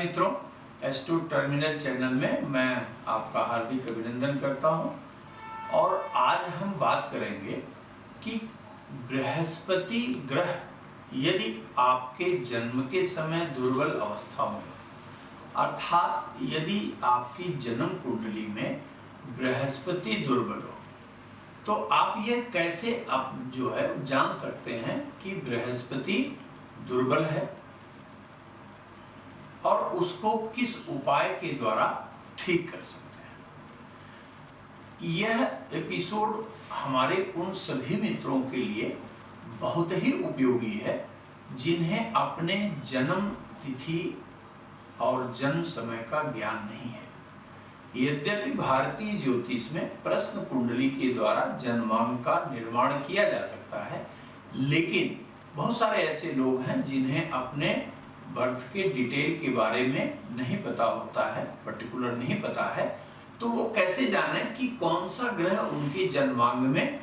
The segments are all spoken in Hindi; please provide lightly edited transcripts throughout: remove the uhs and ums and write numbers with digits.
मित्रों, S2 टर्मिनल चैनल में मैं आपका हार्दिक अभिनंदन करता हूं। और आज हम बात करेंगे कि बृहस्पति ग्रह यदि आपके जन्म के समय दुर्बल अवस्था में, अर्थात यदि आपकी जन्म कुंडली में बृहस्पति दुर्बल हो, तो आप यह कैसे जान सकते हैं कि बृहस्पति दुर्बल है और उसको किस उपाय के द्वारा ठीक कर सकते हैं। यह एपिसोड हमारे उन सभी मित्रों के लिए बहुत ही उपयोगी है जिन्हें अपने जन्म तिथि और जन्म समय का ज्ञान नहीं है। यद्यपि भारतीय ज्योतिष में प्रश्न कुंडली के द्वारा जन्मांक का निर्माण किया जा सकता है, लेकिन बहुत सारे ऐसे लोग हैं जिन्हें अपने बर्थ के डिटेल के बारे में नहीं पता होता है, पर्टिकुलर नहीं पता है। तो वो कैसे जाने कि कौन सा ग्रह उनके जन्मांग में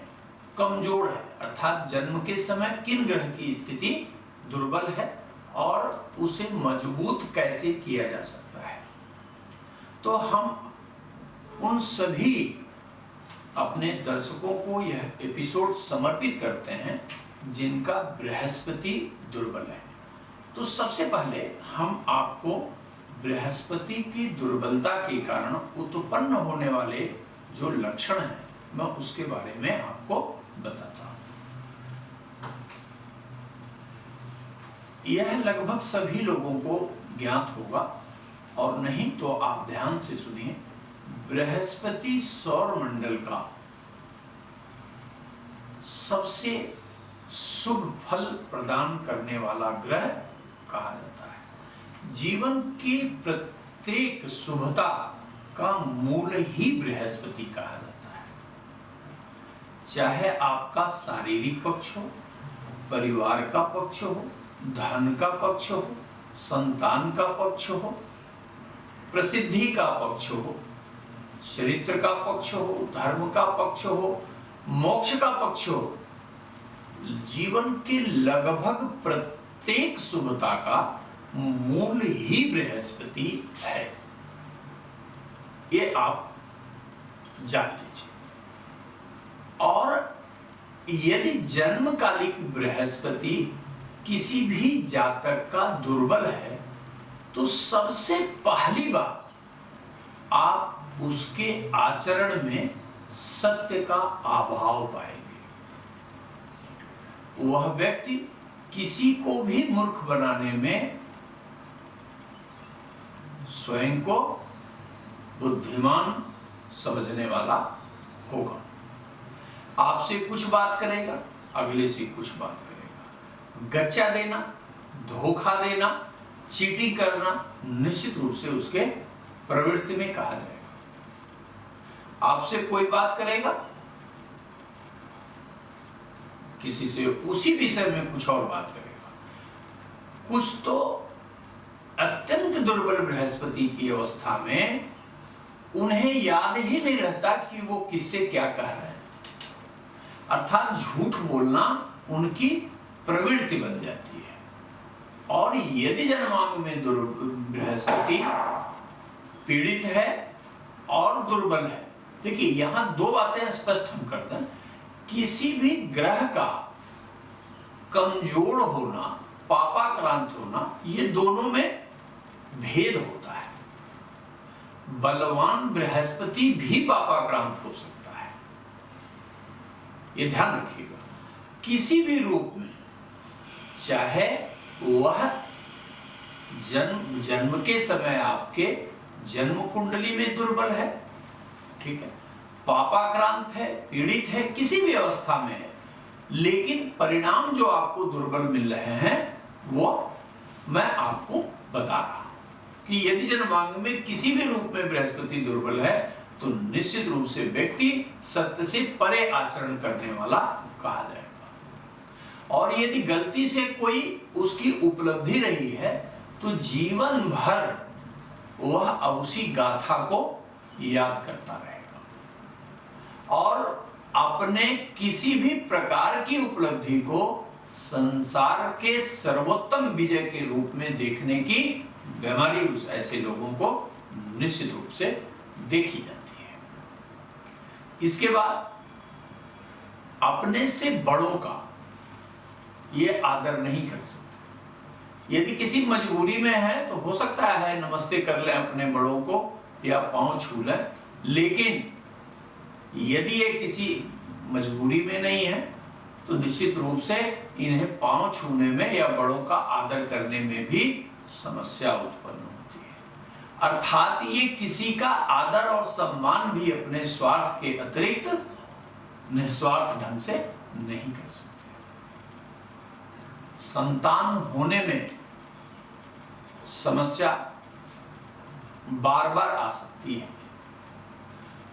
कमजोर है, अर्थात जन्म के समय किन ग्रह की स्थिति दुर्बल है और उसे मजबूत कैसे किया जा सकता है। तो हम उन सभी अपने दर्शकों को यह एपिसोड समर्पित करते हैं जिनका बृहस्पति दुर्बल है। तो सबसे पहले हम आपको बृहस्पति की दुर्बलता के कारण उत्पन्न होने वाले जो लक्षण हैं, मैं उसके बारे में आपको बताता हूं। यह लगभग सभी लोगों को ज्ञात होगा, और नहीं तो आप ध्यान से सुनिए। बृहस्पति सौर मंडल का सबसे शुभ फल प्रदान करने वाला ग्रह कहा जाता है। जीवन की प्रत्येक शुभता का मूल ही बृहस्पति कहा जाता है। चाहे आपका शारीरिक पक्ष हो, परिवार का पक्ष हो, धन का पक्ष हो, संतान का पक्ष हो, प्रसिद्धि का पक्ष हो, चरित्र का पक्ष हो, धर्म का पक्ष हो, मोक्ष का पक्ष हो, जीवन के लगभग प्रत्येक शुभता का मूल ही बृहस्पति है। ये आप जान लीजिए। और यदि जन्मकालिक बृहस्पति किसी भी जातक का दुर्बल है, तो सबसे पहली बात आप उसके आचरण में सत्य का अभाव पाएंगे। वह व्यक्ति किसी को भी मूर्ख बनाने में स्वयं को बुद्धिमान समझने वाला होगा। आपसे कुछ बात करेगा, अगले से कुछ बात करेगा। गच्चा देना, धोखा देना, चीटिंग करना निश्चित रूप से उसके प्रवृत्ति में कहा जाएगा। आपसे कोई बात करेगा, किसी से उसी विषय में कुछ और बात करेगा। कुछ तो अत्यंत दुर्बल बृहस्पति की अवस्था में उन्हें याद ही नहीं रहता कि वो किससे क्या कह रहे हैं, अर्थात झूठ बोलना उनकी प्रवृत्ति बन जाती है। और यदि जन्मांग में बृहस्पति पीड़ित है और दुर्बल है, देखिए यहां दो बातें स्पष्ट हम करते हैं। किसी भी ग्रह का कमजोर होना, पापाक्रांत होना, ये दोनों में भेद होता है। बलवान बृहस्पति भी पापाक्रांत हो सकता है, ये ध्यान रखिएगा। किसी भी रूप में, चाहे वह जन्म के समय आपके जन्म कुंडली में दुर्बल है, ठीक है, पापाक्रांत है, पीड़ित है, किसी भी अवस्था में है, लेकिन परिणाम जो आपको दुर्बल मिल रहे हैं वो मैं आपको बता रहा हूं कि यदि जन्मांग में किसी भी रूप में बृहस्पति दुर्बल है तो निश्चित रूप से व्यक्ति सत्य से परे आचरण करने वाला कहा जाएगा। और यदि गलती से कोई उसकी उपलब्धि रही है तो जीवन भर वह उसी गाथा को याद करता रहेगा और अपने किसी भी प्रकार की उपलब्धि को संसार के सर्वोत्तम विजय के रूप में देखने की बीमारी उस ऐसे लोगों को निश्चित रूप से देखी जाती है। इसके बाद अपने से बड़ों का ये आदर नहीं कर सकते। यदि किसी मजबूरी में है तो हो सकता है नमस्ते कर लें अपने बड़ों को या पांव छू लें, लेकिन यदि ये किसी मजबूरी में नहीं है तो निश्चित रूप से इन्हें पांव छूने में या बड़ों का आदर करने में भी समस्या उत्पन्न होती है। अर्थात ये किसी का आदर और सम्मान भी अपने स्वार्थ के अतिरिक्त निस्वार्थ ढंग से नहीं कर सकते। संतान होने में समस्या बार बार आ सकती है।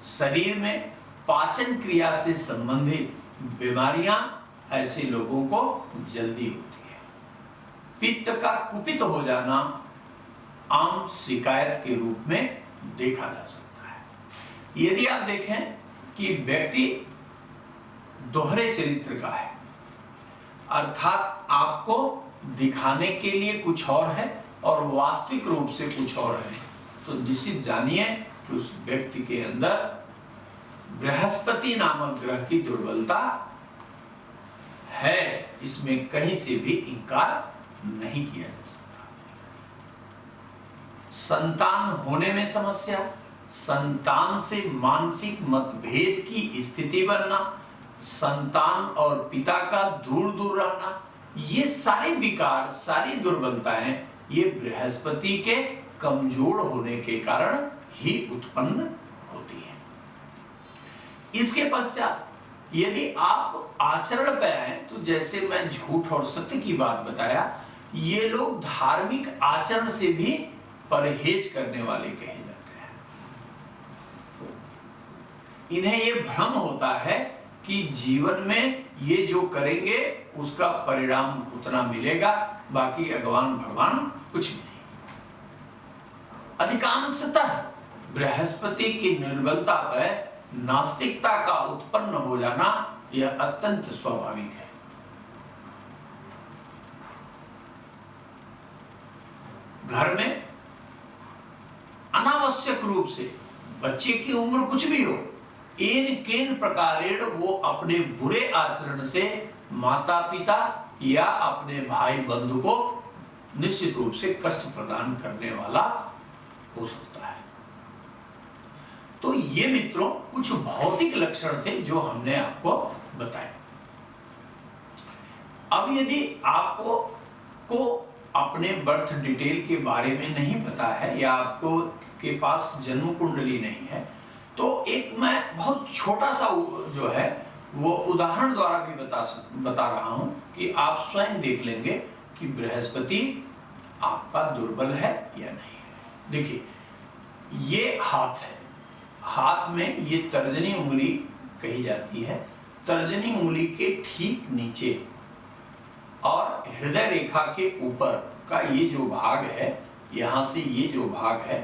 शरीर में पाचन क्रिया से संबंधित बीमारियां ऐसे लोगों को जल्दी होती है। पित्त का कुपित हो जाना आम शिकायत के रूप में देखा जा सकता है। यदि आप देखें कि व्यक्ति दोहरे चरित्र का है, अर्थात आपको दिखाने के लिए कुछ और है और वास्तविक रूप से कुछ और है, तो निश्चित जानिए कि उस व्यक्ति के अंदर बृहस्पति नामक ग्रह की दुर्बलता है। इसमें कहीं से भी इनकार नहीं किया जा सकता। संतान होने में समस्या, संतान से मानसिक मतभेद की स्थिति बनना, संतान और पिता का दूर दूर रहना, ये सारे विकार, सारी दुर्बलताएं ये बृहस्पति के कमजोर होने के कारण ही उत्पन्न होती है। इसके पश्चात यदि आप आचरण पे आए तो जैसे मैं झूठ और सत्य की बात बताया, ये लोग धार्मिक आचरण से भी परहेज करने वाले कहे जाते हैं। इन्हें ये भ्रम होता है कि जीवन में ये जो करेंगे उसका परिणाम उतना मिलेगा, बाकी भगवान कुछ नहीं। अधिकांशतः बृहस्पति की निर्बलता पर नास्तिकता का उत्पन्न हो जाना यह अत्यंत स्वाभाविक है। घर में अनावश्यक रूप से बच्चे की उम्र कुछ भी हो, एन केन प्रकारेण वो अपने बुरे आचरण से माता पिता या अपने भाई बंधु को निश्चित रूप से कष्ट प्रदान करने वाला हो सकता है। तो ये मित्रों कुछ भौतिक लक्षण थे जो हमने आपको बताए। अब यदि आपको अपने बर्थ डिटेल के बारे में नहीं पता है या आपको के पास जन्म कुंडली नहीं है, तो एक मैं बहुत छोटा सा जो है वो उदाहरण द्वारा भी बता रहा हूं कि आप स्वयं देख लेंगे कि बृहस्पति आपका दुर्बल है या नहीं। देखिए, ये हाथ है, हाथ में ये तर्जनी उंगली कही जाती है। तर्जनी उंगली के ठीक नीचे और हृदय रेखा के ऊपर का ये जो भाग है, यहां से ये जो भाग है,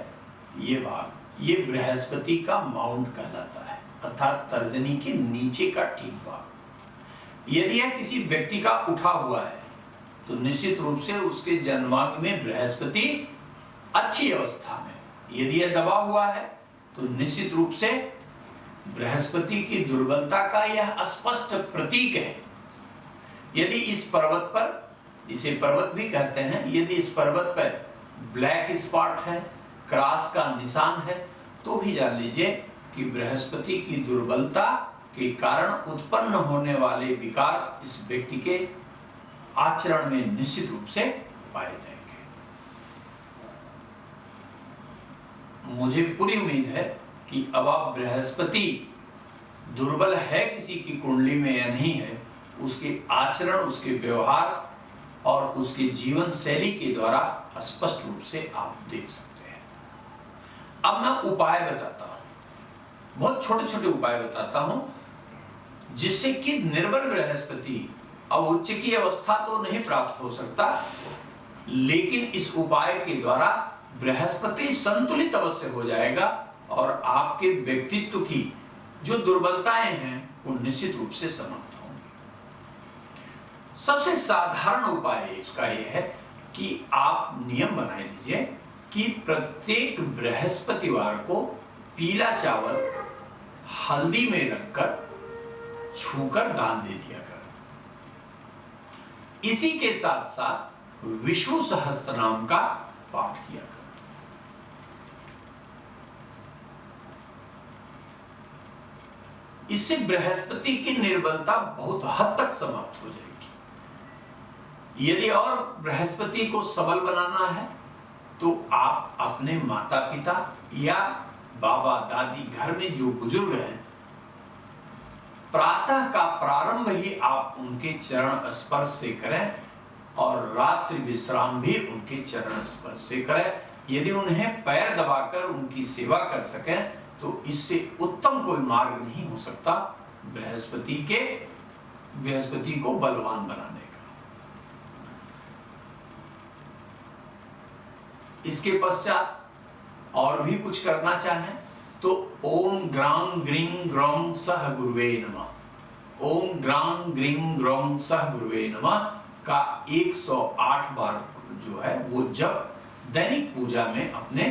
ये भाग, ये बृहस्पति का माउंट कहलाता है, अर्थात तर्जनी के नीचे का ठीक भाग। यदि यह किसी व्यक्ति का उठा हुआ है तो निश्चित रूप से उसके जन्मांग में बृहस्पति अच्छी अवस्था में, यदि यह दबा हुआ है तो निश्चित रूप से बृहस्पति की दुर्बलता का यह स्पष्ट प्रतीक है। यदि इस पर्वत पर, इसे पर्वत भी कहते हैं, यदि इस पर्वत पर ब्लैक स्पॉट है, क्रॉस का निशान है, तो भी जान लीजिए कि बृहस्पति की दुर्बलता के कारण उत्पन्न होने वाले विकार इस व्यक्ति के आचरण में निश्चित रूप से पाए जाएंगे। मुझे पूरी उम्मीद है कि अब आप बृहस्पति दुर्बल है किसी की कुंडली में या नहीं है, उसके आचरण, उसके व्यवहार और उसके जीवन शैली के द्वारा स्पष्ट रूप से आप देख सकते हैं। अब मैं उपाय बताता हूं, बहुत छोटे छोटे उपाय बताता हूं, जिससे कि निर्बल बृहस्पति, अब उच्च की अवस्था तो नहीं प्राप्त हो सकता, लेकिन इस उपाय के द्वारा बृहस्पति संतुलित अवश्य हो जाएगा और आपके व्यक्तित्व की जो दुर्बलताएं हैं वो निश्चित रूप से समाप्त होंगी। सबसे साधारण उपाय इसका यह है कि आप नियम बना लीजिए कि प्रत्येक बृहस्पतिवार को पीला चावल हल्दी में रखकर छूकर दान दे दिया करें। इसी के साथ साथ विष्णु सहस्त्रनाम का पाठ किया करें। इससे बृहस्पति की निर्बलता बहुत हद तक समाप्त हो जाएगी। यदि और बृहस्पति को सबल बनाना है तो आप अपने माता पिता या बाबा दादी, घर में जो बुजुर्ग हैं, प्रातः का प्रारंभ ही आप उनके चरण स्पर्श से करें और रात्रि विश्राम भी उनके चरण स्पर्श से करें। यदि उन्हें पैर दबाकर उनकी सेवा कर सकें तो इससे उत्तम कोई मार्ग नहीं हो सकता बृहस्पति को बलवान बनाने का। इसके पश्चात और भी कुछ करना चाहें तो ओम ग्रां ग्रीं ग्रौं सह गुरुवे नमः, ओम ग्रां ग्रीं ग्रौं सह गुरुवे नमः का 108 बार जो है वो जब दैनिक पूजा में अपने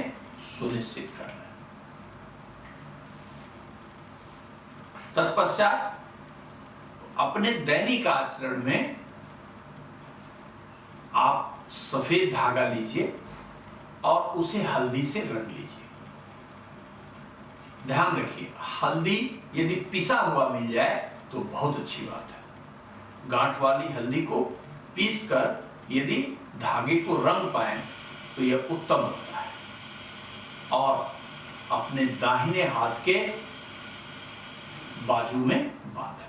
सुनिश्चित कर रहे हैं। तत्पश्चात अपने दैनिक आचरण में आप सफेद धागा लीजिए और उसे हल्दी से रंग लीजिए। ध्यान रखिए, हल्दी यदि पिसा हुआ मिल जाए तो बहुत अच्छी बात है। गांठ वाली हल्दी को पीसकर यदि धागे को रंग पाए तो यह उत्तम होता है। और अपने दाहिने हाथ के बाजू में बांधना,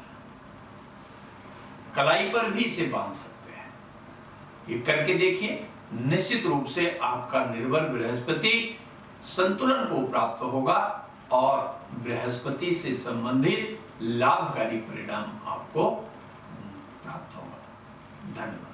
कलाई पर भी इसे बांध सकते हैं। ये करके देखिए, निश्चित रूप से आपका निर्बल बृहस्पति संतुलन को प्राप्त होगा और बृहस्पति से संबंधित लाभकारी परिणाम आपको प्राप्त होगा। धन्यवाद।